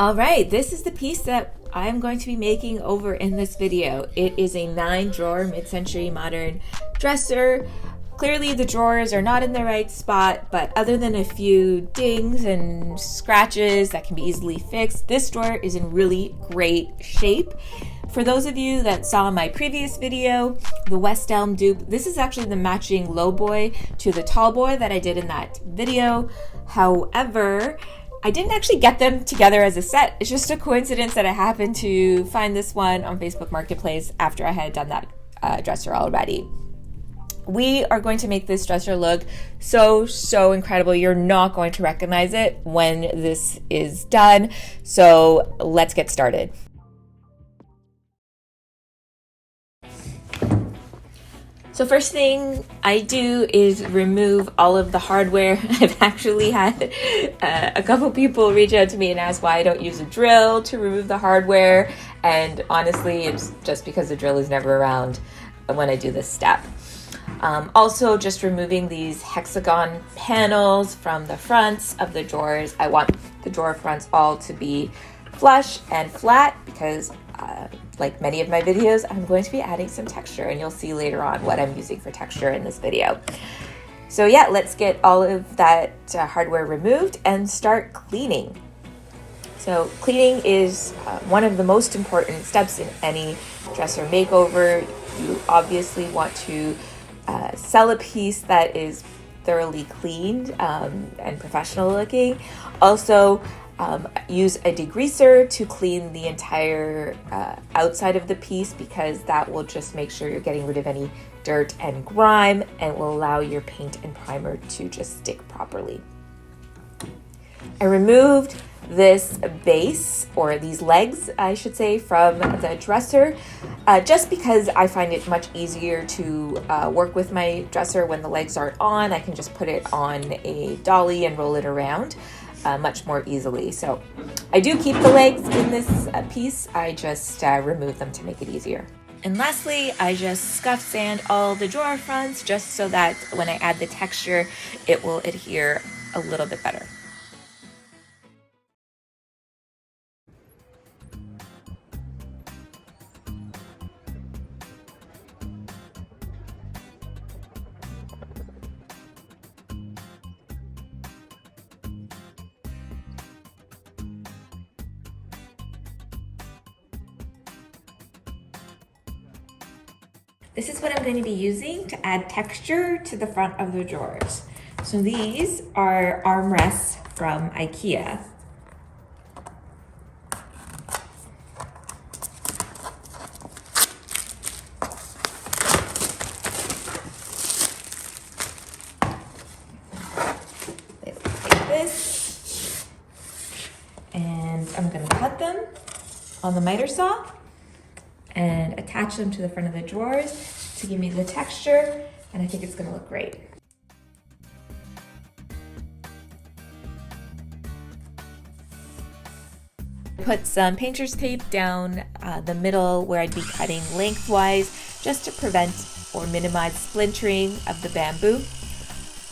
All right, this is the piece that I'm going to be making over in this video. It is a 9-drawer mid-century modern dresser. Clearly the drawers are not in the right spot, but other than a few dings and scratches that can be easily fixed, this drawer is in really great shape. For those of you that saw my previous video, the West Elm dupe, this is actually the matching low boy to the tall boy that I did in that video. However, I didn't actually get them together as a set. It's just a coincidence that I happened to find this one on Facebook Marketplace after I had done that dresser already. We are going to make this dresser look so incredible. You're not going to recognize it when this is done. So let's get started. So first thing I do is remove all of the hardware. I've actually had a couple people reach out to me and ask why I don't use a drill to remove the hardware. And honestly, it's just because the drill is never around when I do this step. Also, just removing these hexagon panels from the fronts of the drawers. I want the drawer fronts all to be flush and flat because like many of my videos, I'm going to be adding some texture, and you'll see later on what I'm using for texture in this video. So yeah, let's get all of that hardware removed and start cleaning. So cleaning is one of the most important steps in any dresser makeover. You obviously want to sell a piece that is thoroughly cleaned and professional looking. Also, use a degreaser to clean the entire outside of the piece, because that will just make sure you're getting rid of any dirt and grime and will allow your paint and primer to just stick properly. I removed this base, or these legs I should say, from the dresser just because I find it much easier to work with my dresser when the legs aren't on. I can just put it on a dolly and roll it around much more easily. So I do keep the legs in this piece, I just remove them to make it easier. And lastly, I just scuff sand all the drawer fronts just so that when I add the texture, it will adhere a little bit better. This is what I'm going to be using to add texture to the front of the drawers. So these are armrests from Ikea. They look like this. And I'm going to cut them on the miter saw and attach them to the front of the drawers to give me the texture, and I think it's going to look great. Put some painter's tape down the middle where I'd be cutting lengthwise just to prevent or minimize splintering of the bamboo.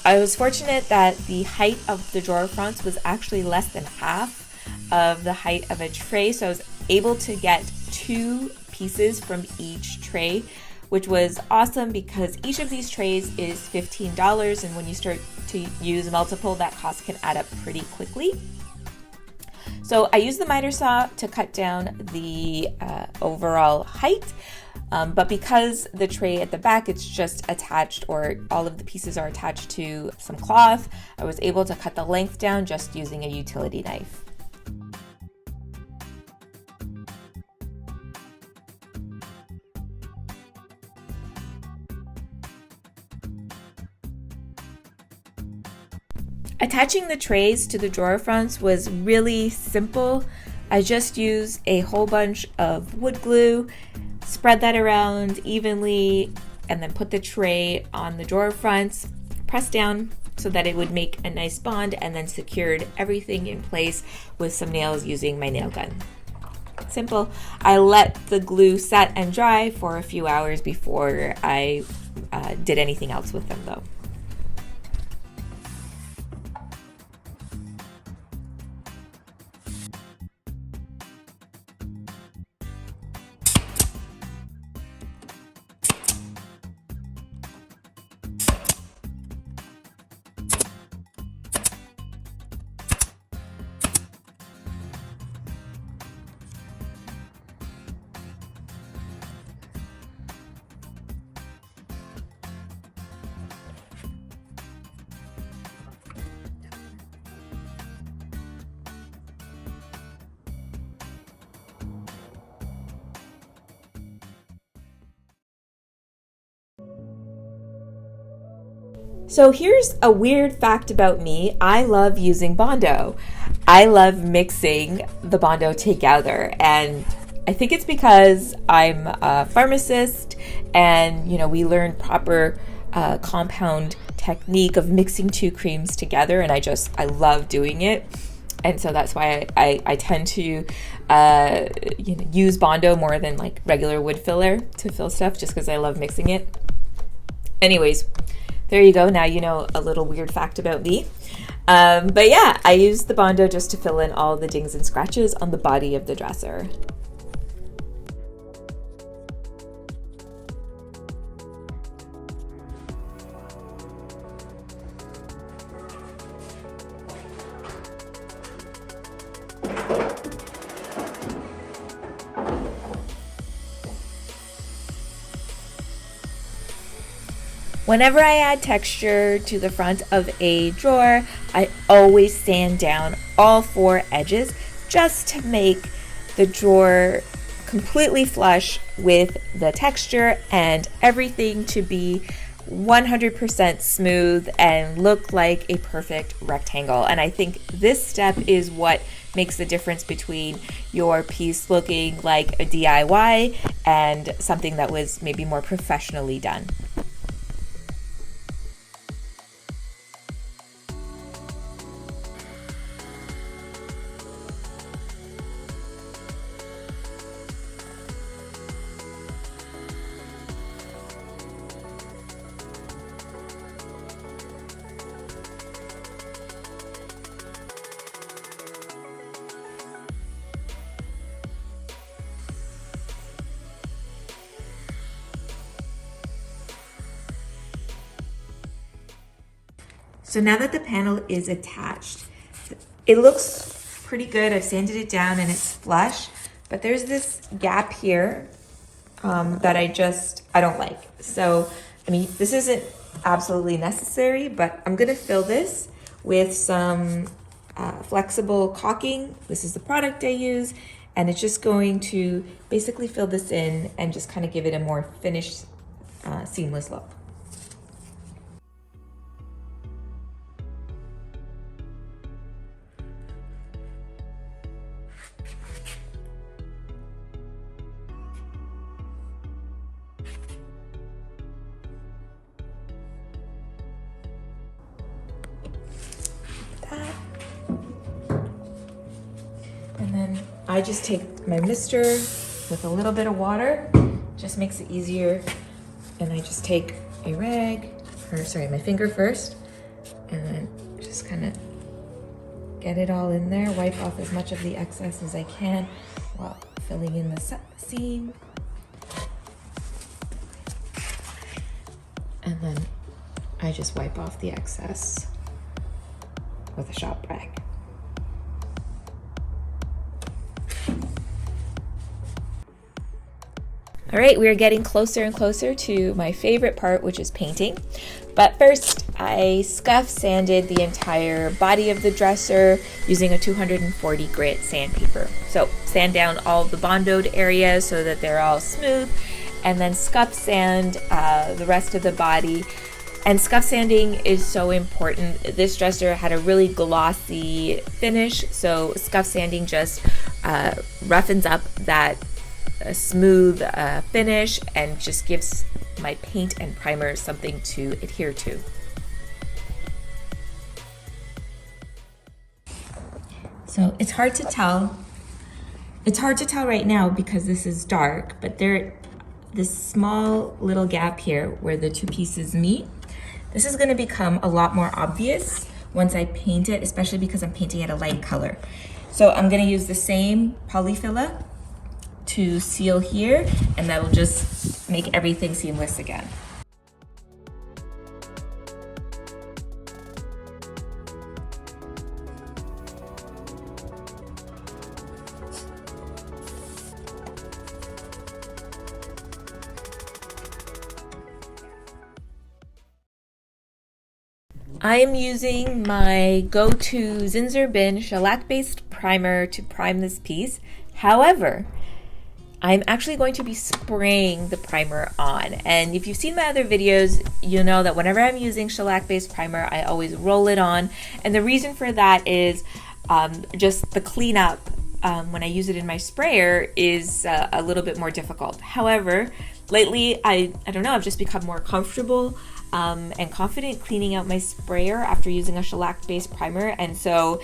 I was fortunate that the height of the drawer fronts was actually less than half of the height of a tray, so I was able to get 2 pieces from each tray, which was awesome because each of these trays is $15, and when you start to use multiple, that cost can add up pretty quickly. So I used the miter saw to cut down the overall height, but because the tray at the back, it's just attached, or all of the pieces are attached to some cloth, I was able to cut the length down just using a utility knife. Attaching the trays to the drawer fronts was really simple. I just used a whole bunch of wood glue, spread that around evenly, and then put the tray on the drawer fronts, press down so that it would make a nice bond, and then secured everything in place with some nails using my nail gun. Simple. I let the glue set and dry for a few hours before I did anything else with them though. So here's a weird fact about me. I love using Bondo. I love mixing the Bondo together, and I think it's because I'm a pharmacist and, we learned proper compound technique of mixing two creams together, and I love doing it. And so that's why I tend to use Bondo more than like regular wood filler to fill stuff, just because I love mixing it. Anyways, there you go. Now you know a little weird fact about me. But yeah, I use the Bondo just to fill in all the dings and scratches on the body of the dresser. Whenever I add texture to the front of a drawer, I always sand down all four edges just to make the drawer completely flush with the texture and everything to be 100% smooth and look like a perfect rectangle. And I think this step is what makes the difference between your piece looking like a DIY and something that was maybe more professionally done. So now that the panel is attached, it looks pretty good. I've sanded it down and it's flush, but there's this gap here that I don't like. So, this isn't absolutely necessary, but I'm gonna fill this with some flexible caulking. This is the product I use, and it's just going to basically fill this in and just kind of give it a more finished, seamless look. And then I just take my mister with a little bit of water, just makes it easier. And I just take a rag, my finger first, and then just kind of get it all in there, wipe off as much of the excess as I can while filling in the seam. And then I just wipe off the excess with a shop rag. All right, we're getting closer and closer to my favorite part, which is painting. But first, I scuff sanded the entire body of the dresser using a 240 grit sandpaper. So sand down all the bondoed areas so that they're all smooth, and then scuff sand the rest of the body. And scuff sanding is so important. This dresser had a really glossy finish, so scuff sanding just roughens up that smooth finish and just gives my paint and primer something to adhere to. So it's hard to tell. It's hard to tell right now because this is dark, but this small little gap here where the two pieces meet, this is going to become a lot more obvious once I paint it, especially because I'm painting it a light color. So I'm going to use the same polyfilla to seal here, and that will just make everything seamless again. I am using my go-to Zinsser BIN Shellac-based primer to prime this piece. However, I'm actually going to be spraying the primer on. And if you've seen my other videos, you know that whenever I'm using shellac-based primer, I always roll it on. And the reason for that is just the cleanup when I use it in my sprayer is a little bit more difficult. However, lately, I don't know, I've just become more comfortable and confident cleaning out my sprayer after using a shellac-based primer. And so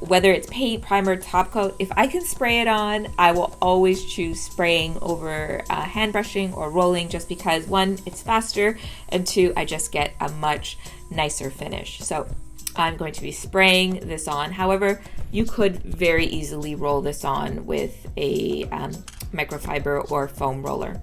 whether it's paint, primer, top coat, if I can spray it on, I will always choose spraying over hand brushing or rolling, just because one, it's faster, and two, I just get a much nicer finish. So I'm going to be spraying this on. However, you could very easily roll this on with a microfiber or foam roller.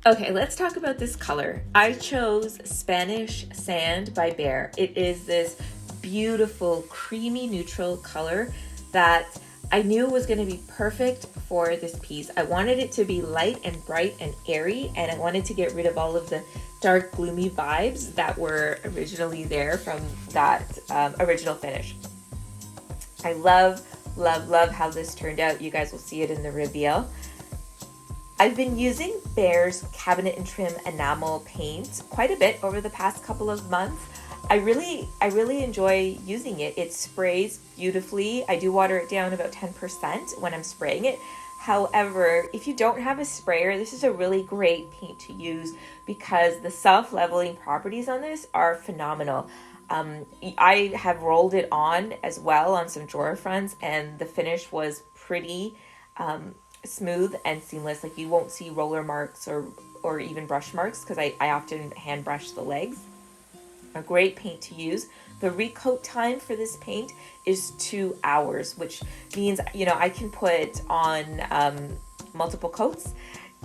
Okay, let's talk about this color. I chose Spanish Sand by Behr. It is this beautiful creamy neutral color that I knew was going to be perfect for this piece. I wanted it to be light and bright and airy, and I wanted to get rid of all of the dark gloomy vibes that were originally there from that original finish. I love how this turned out. You guys will see it in the reveal. I've been using Behr's Cabinet and Trim enamel paint quite a bit over the past couple of months. I really enjoy using it. It sprays beautifully. I do water it down about 10% when I'm spraying it. However, if you don't have a sprayer, this is a really great paint to use because the self-leveling properties on this are phenomenal. I have rolled it on as well on some drawer fronts, and the finish was pretty smooth and seamless. Like, you won't see roller marks or even brush marks because I often hand brush the legs. A great paint to use. The recoat time for this paint is 2 hours, which means, you know, I can put on multiple coats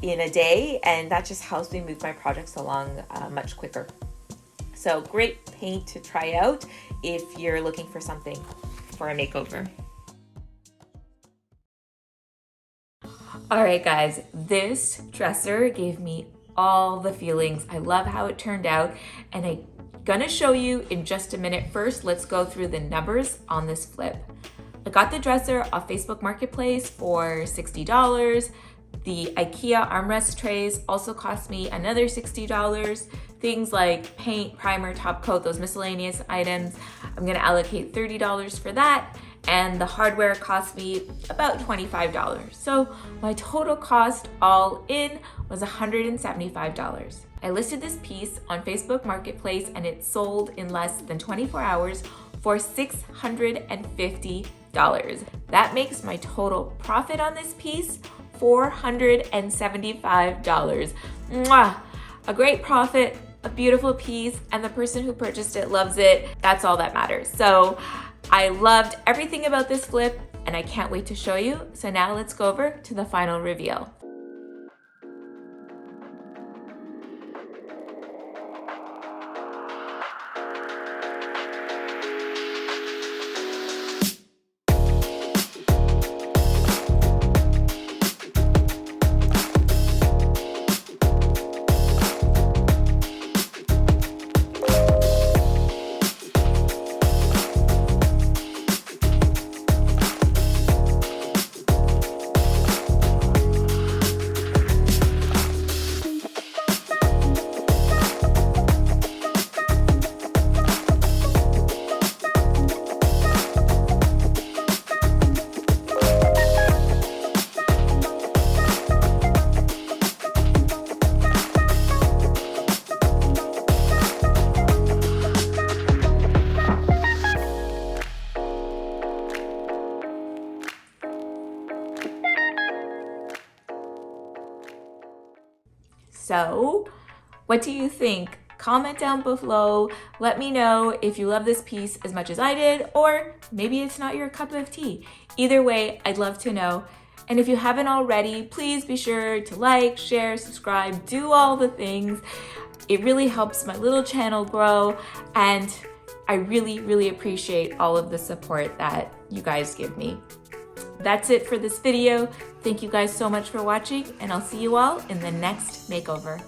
in a day, and that just helps me move my projects along much quicker. So great paint to try out if you're looking for something for a makeover. All right, guys, this dresser gave me all the feelings. I love how it turned out, and I'm gonna show you in just a minute. First, let's go through the numbers on this flip. I got the dresser off Facebook Marketplace for $60. The Ikea armrest trays also cost me another $60. Things like paint, primer, top coat, those miscellaneous items, I'm gonna allocate $30 for that. And the hardware cost me about $25. So my total cost all in was $175. I listed this piece on Facebook Marketplace and it sold in less than 24 hours for $650. That makes my total profit on this piece $475. Mwah! A great profit, a beautiful piece, and the person who purchased it loves it. That's all that matters. So I loved everything about this flip and I can't wait to show you. So now let's go over to the final reveal. So, what do you think? Comment down below. Let me know if you love this piece as much as I did, or maybe it's not your cup of tea. Either way, I'd love to know. And if you haven't already, please be sure to like, share, subscribe, do all the things. It really helps my little channel grow, and I really appreciate all of the support that you guys give me. That's it for this video. Thank you guys so much for watching, and I'll see you all in the next makeover.